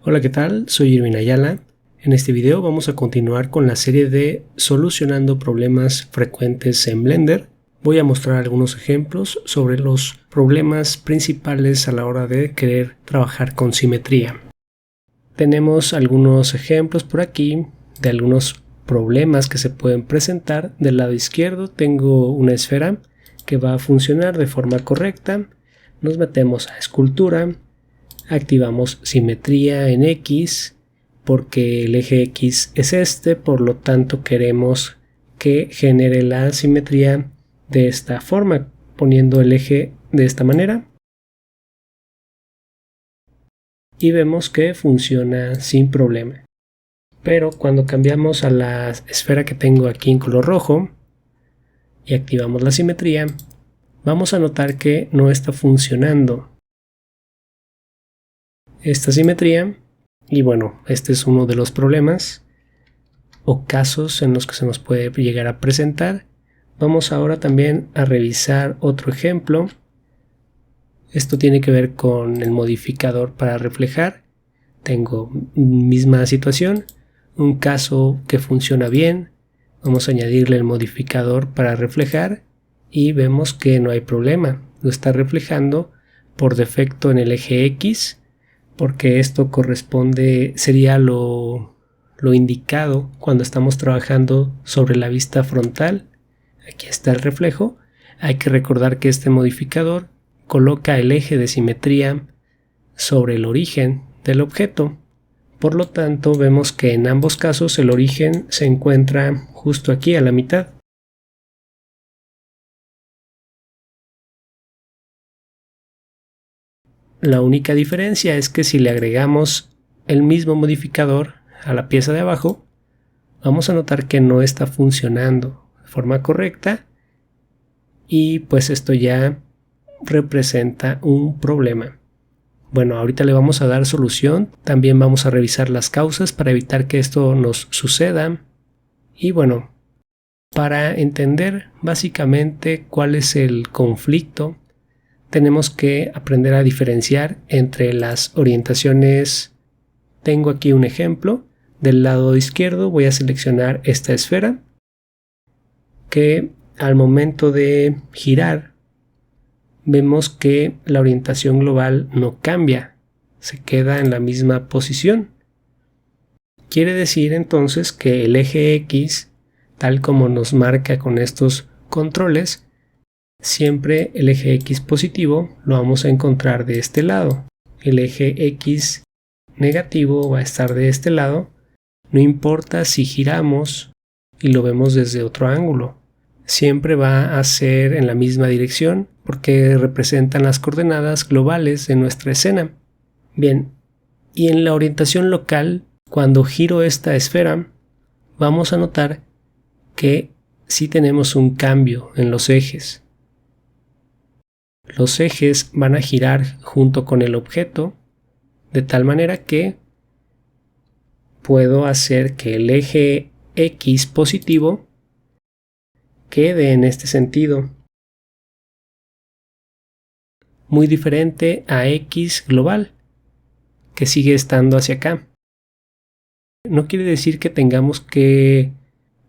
Hola, ¿qué tal? Soy Irvin Ayala. En este video vamos a continuar con la serie de solucionando problemas frecuentes en Blender. Voy a mostrar algunos ejemplos sobre los problemas principales a la hora de querer trabajar con simetría. Tenemos algunos ejemplos por aquí de algunos problemas que se pueden presentar. Del lado izquierdo tengo una esfera que va a funcionar de forma correcta. Nos metemos a escultura. Activamos simetría en X porque el eje X es este, por lo tanto queremos que genere la simetría de esta forma, poniendo el eje de esta manera. Y vemos que funciona sin problema. Pero cuando cambiamos a la esfera que tengo aquí en color rojo y activamos la simetría, vamos a notar que no está funcionando esta simetría. Y bueno, este es uno de los problemas o casos en los que se nos puede llegar a presentar. Vamos ahora también a revisar otro ejemplo. Esto tiene que ver con el modificador para reflejar. Tengo misma situación, un caso que funciona bien. Vamos a añadirle el modificador para reflejar y vemos que no hay problema. Lo está reflejando por defecto en el eje X, porque esto sería lo indicado cuando estamos trabajando sobre la vista frontal. Aquí está el reflejo. Hay que recordar que este modificador coloca el eje de simetría sobre el origen del objeto. Por lo tanto, vemos que en ambos casos el origen se encuentra justo aquí a la mitad. La única diferencia es que si le agregamos el mismo modificador a la pieza de abajo, vamos a notar que no está funcionando de forma correcta y pues esto ya representa un problema. Bueno, ahorita le vamos a dar solución. También vamos a revisar las causas para evitar que esto nos suceda. Y bueno, para entender básicamente cuál es el conflicto, tenemos que aprender a diferenciar entre las orientaciones. Tengo aquí un ejemplo. Del lado izquierdo voy a seleccionar esta esfera que al momento de girar vemos que la orientación global no cambia, se queda en la misma posición. Quiere decir entonces que el eje X, tal como nos marca con estos controles, siempre el eje X positivo lo vamos a encontrar de este lado. El eje X negativo va a estar de este lado. No importa si giramos y lo vemos desde otro ángulo. Siempre va a ser en la misma dirección porque representan las coordenadas globales de nuestra escena. Bien, y en la orientación local, cuando giro esta esfera, vamos a notar que sí tenemos un cambio en los ejes. Los ejes van a girar junto con el objeto de tal manera que puedo hacer que el eje X positivo quede en este sentido, muy diferente a X global, que sigue estando hacia acá. No quiere decir que tengamos que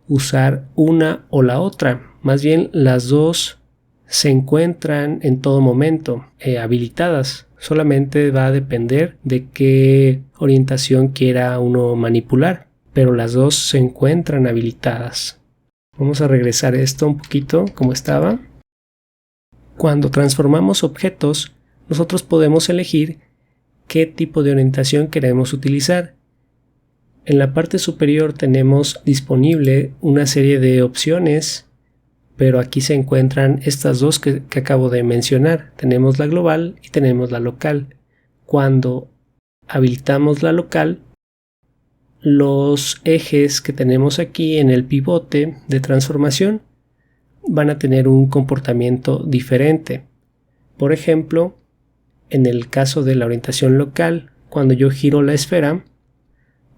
usar una o la otra, más bien las dos se encuentran en todo momento habilitadas. Solamente va a depender de qué orientación quiera uno manipular, pero las dos se encuentran habilitadas. Vamos a regresar esto un poquito como estaba. Cuando transformamos objetos, nosotros podemos elegir qué tipo de orientación queremos utilizar. En la parte superior tenemos disponible una serie de opciones, pero aquí se encuentran estas dos que acabo de mencionar. Tenemos la global y tenemos la local. Cuando habilitamos la local, los ejes que tenemos aquí en el pivote de transformación van a tener un comportamiento diferente. Por ejemplo, en el caso de la orientación local, cuando yo giro la esfera,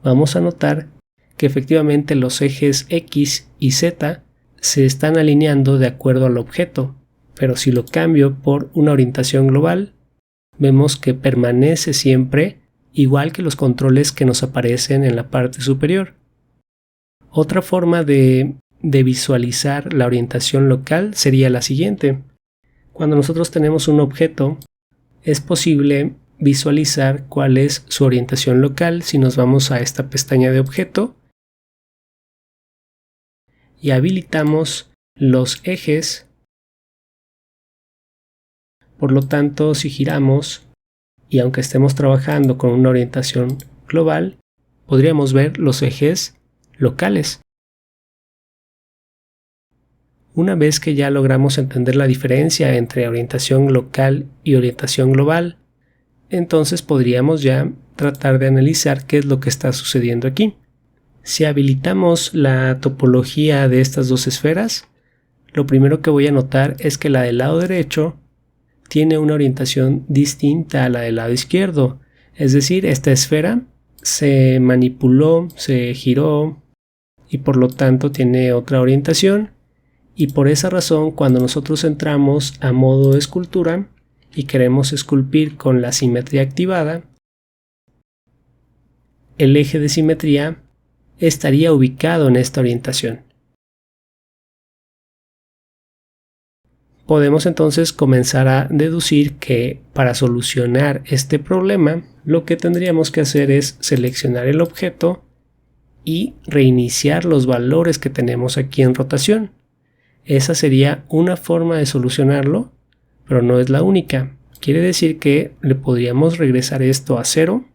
vamos a notar que efectivamente los ejes X y Z se están alineando de acuerdo al objeto, pero si lo cambio por una orientación global, vemos que permanece siempre igual que los controles que nos aparecen en la parte superior. Otra forma de visualizar la orientación local sería la siguiente. Cuando nosotros tenemos un objeto, es posible visualizar cuál es su orientación local si nos vamos a esta pestaña de objeto y habilitamos los ejes. Por lo tanto, si giramos y aunque estemos trabajando con una orientación global, podríamos ver los ejes locales. Una vez que ya logramos entender la diferencia entre orientación local y orientación global, entonces podríamos ya tratar de analizar qué es lo que está sucediendo aquí. Si habilitamos la topología de estas dos esferas, lo primero que voy a notar es que la del lado derecho tiene una orientación distinta a la del lado izquierdo. Es decir, esta esfera se manipuló, se giró y por lo tanto tiene otra orientación. Y por esa razón, cuando nosotros entramos a modo escultura y queremos esculpir con la simetría activada, el eje de simetría estaría ubicado en esta orientación. Podemos entonces comenzar a deducir que para solucionar este problema, lo que tendríamos que hacer es seleccionar el objeto y reiniciar los valores que tenemos aquí en rotación. Esa sería una forma de solucionarlo, pero no es la única. Quiere decir que le podríamos regresar esto a 0.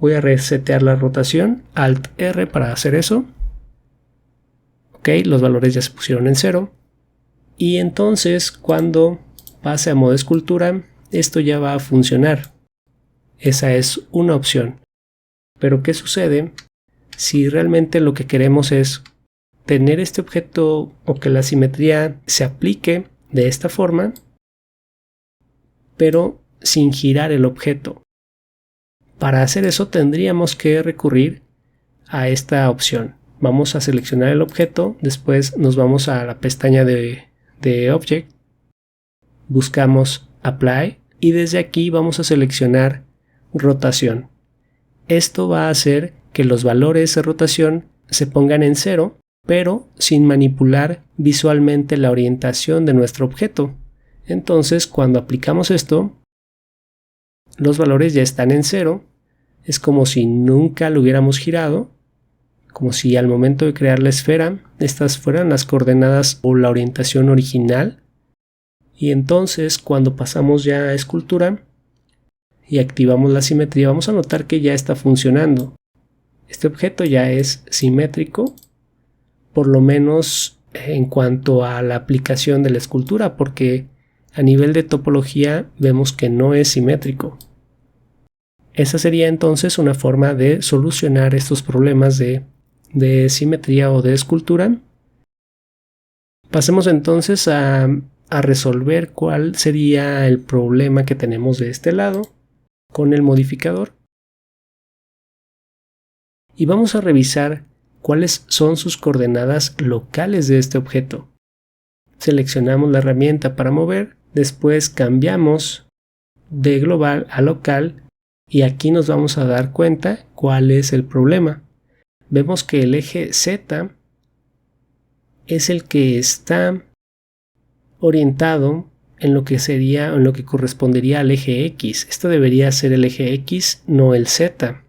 Voy a resetear la rotación, Alt R para hacer eso. Ok, los valores ya se pusieron en 0. Y entonces cuando pase a modo escultura, esto ya va a funcionar. Esa es una opción. Pero ¿qué sucede si realmente lo que queremos es tener este objeto o que la simetría se aplique de esta forma, pero sin girar el objeto? Para hacer eso tendríamos que recurrir a esta opción. Vamos a seleccionar el objeto, después nos vamos a la pestaña de Object, buscamos Apply y desde aquí vamos a seleccionar rotación. Esto va a hacer que los valores de rotación se pongan en 0, pero sin manipular visualmente la orientación de nuestro objeto. Entonces, cuando aplicamos esto, los valores ya están en 0. Es como si nunca lo hubiéramos girado, como si al momento de crear la esfera, estas fueran las coordenadas o la orientación original. Y entonces, cuando pasamos ya a escultura y activamos la simetría, vamos a notar que ya está funcionando. Este objeto ya es simétrico, por lo menos en cuanto a la aplicación de la escultura, porque a nivel de topología vemos que no es simétrico. Esa sería entonces una forma de solucionar estos problemas de simetría o de escultura. Pasemos entonces a resolver cuál sería el problema que tenemos de este lado con el modificador. Y vamos a revisar cuáles son sus coordenadas locales de este objeto. Seleccionamos la herramienta para mover, después cambiamos de global a local y aquí nos vamos a dar cuenta cuál es el problema. Vemos que el eje Z es el que está orientado en lo que correspondería al eje X. Esto debería ser el eje X, no el Z,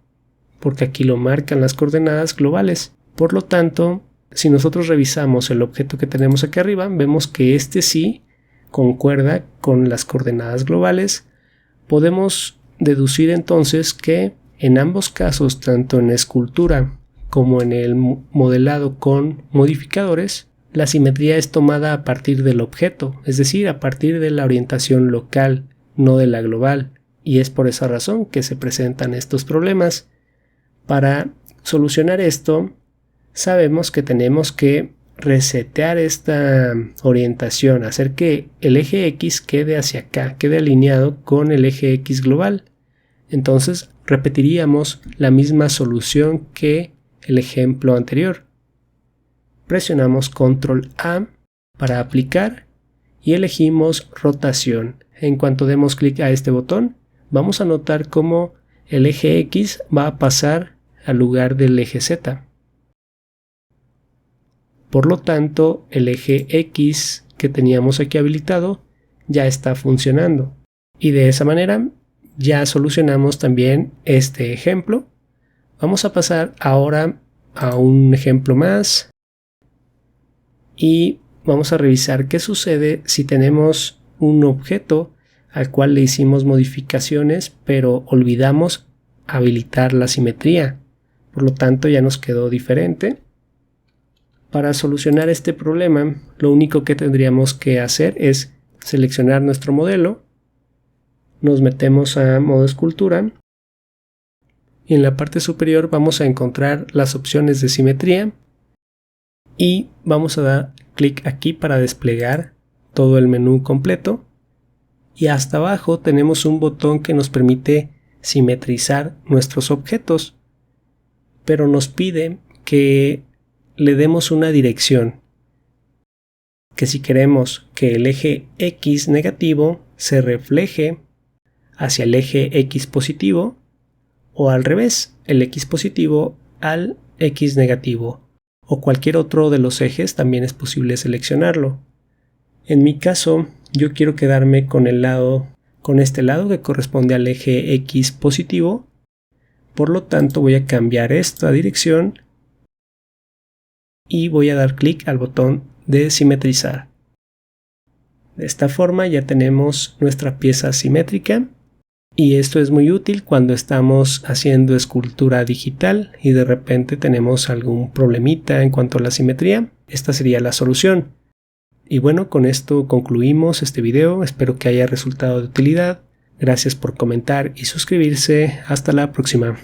porque aquí lo marcan las coordenadas globales. Por lo tanto, si nosotros revisamos el objeto que tenemos aquí arriba, vemos que este sí concuerda con las coordenadas globales. Podemos deducir entonces que en ambos casos, tanto en escultura como en el modelado con modificadores, la simetría es tomada a partir del objeto, es decir, a partir de la orientación local, no de la global. Y es por esa razón que se presentan estos problemas. Para solucionar esto, sabemos que tenemos que resetear esta orientación, hacer que el eje X quede hacia acá, quede alineado con el eje X global. Entonces repetiríamos la misma solución que el ejemplo anterior. Presionamos Control A para aplicar y elegimos rotación. En cuanto demos clic a este botón, vamos a notar cómo el eje X va a pasar al lugar del eje Z. Por lo tanto, el eje X que teníamos aquí habilitado ya está funcionando. Y de esa manera ya solucionamos también este ejemplo. Vamos a pasar ahora a un ejemplo más y vamos a revisar qué sucede si tenemos un objeto al cual le hicimos modificaciones pero olvidamos habilitar la simetría. Por lo tanto ya nos quedó diferente. Para solucionar este problema, lo único que tendríamos que hacer es seleccionar nuestro modelo, nos metemos a modo escultura y en la parte superior vamos a encontrar las opciones de simetría y vamos a dar clic aquí para desplegar todo el menú completo y hasta abajo tenemos un botón que nos permite simetrizar nuestros objetos, pero nos pide que le demos una dirección, que si queremos que el eje X negativo se refleje hacia el eje X positivo o al revés, el X positivo al X negativo o cualquier otro de los ejes también es posible seleccionarlo. En mi caso, yo quiero quedarme con este lado que corresponde al eje X positivo, por lo tanto voy a cambiar esta dirección y voy a dar clic al botón de simetrizar. De esta forma ya tenemos nuestra pieza simétrica y esto es muy útil cuando estamos haciendo escultura digital y de repente tenemos algún problemita en cuanto a la simetría. Esta sería la solución. Y bueno, con esto concluimos este video. Espero que haya resultado de utilidad. Gracias por comentar y suscribirse. Hasta la próxima.